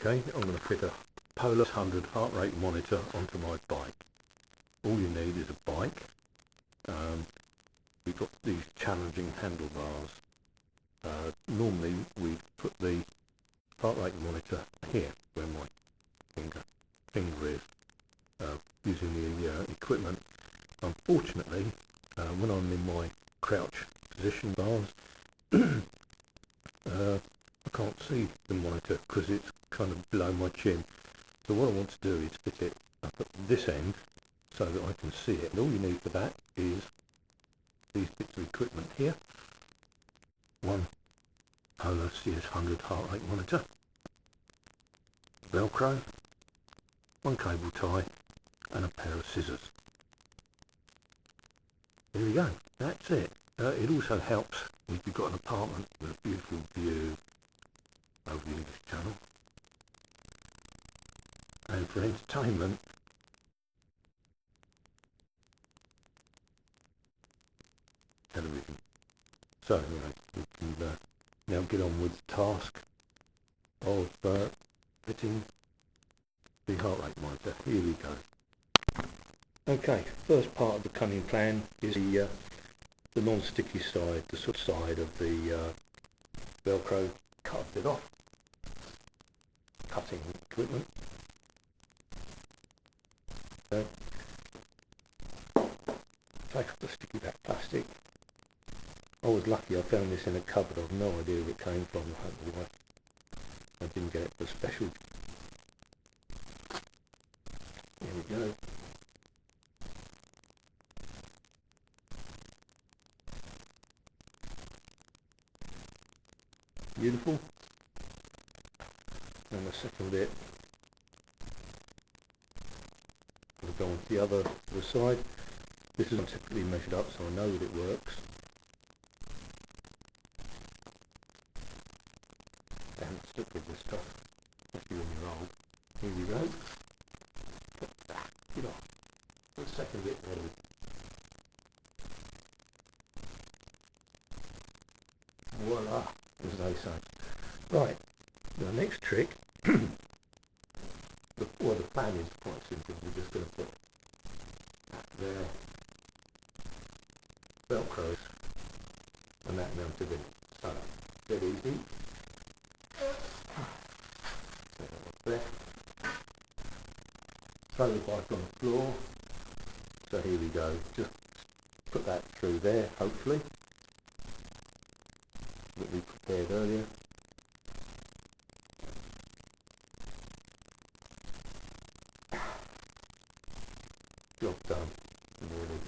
Okay, I'm going to fit a Polar 100 heart rate monitor onto my bike. All you need is a bike. We've got these challenging handlebars. Normally we put the heart rate monitor here where my finger is, using the equipment. Unfortunately, when I'm in my crouch position bars, I can't see the monitor because it's kind of below my chin. So what I want to do is fit it up at this end so that I can see it. And all you need for that is these bits of equipment here. One Polar CS100 heart rate monitor, Velcro, one cable tie, and a pair of scissors. There we go, that's it. It also helps if you've got an apartment with a beautiful view over the English Channel. And for entertainment, television. So anyway, we can now get on with the task of fitting the heart rate monitor. Here we go. Okay, first part of the cunning plan is the non-sticky side, the sort of side of the Velcro. Cut a bit off, cutting equipment. Okay. Take up the sticky back plastic. I was lucky I found this in a cupboard. I've no idea where it came from. I don't know why I didn't get it for special. Here we go. Beautiful. And the second bit, we'll go on to the other side. This is typically measured up, so I know that it works. And stick with this stuff, especially when you're old. Here we go. Get off. The second bit ready. Voila, as they say. Right, the next trick, the plan is quite simple. We're just going to put that there, Velcros, and that mounted in. So, dead easy. There. Throw the bike on the floor. So here we go. Just put that through there, hopefully, that we prepared earlier. Job done, really.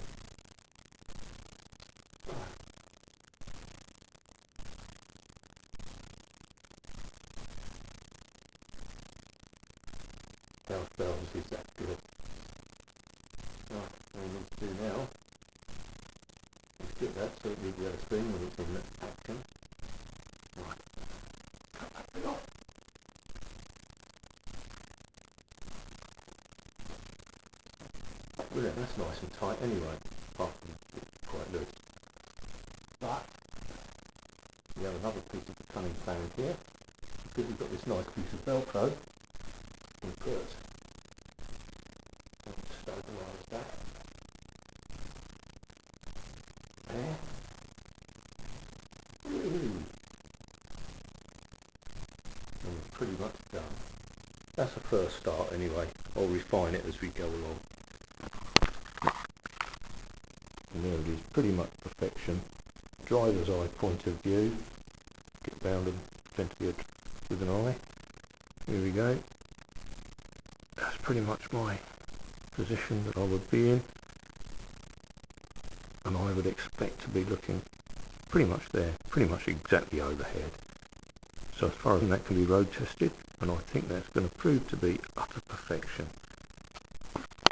How bells is that good? Right, what we need to do now is get that so that we get a screen when it's in action. Right, cut that bit off. Brilliant, that's nice and tight anyway, apart from it's quite loose. But we have another piece of the cunning plan here, because we've got this nice piece of Velcro. We put stabilise that there. And we're pretty much done. That's a first start anyway. I'll refine it as we go along. And there it is, pretty much perfection. Driver's eye point of view. Get round and plenty of with an eye. Here we go. That's pretty much my position that I would be in. And I would expect to be looking pretty much there, pretty much exactly overhead. So as far as that can be road tested, and I think that's going to prove to be utter perfection.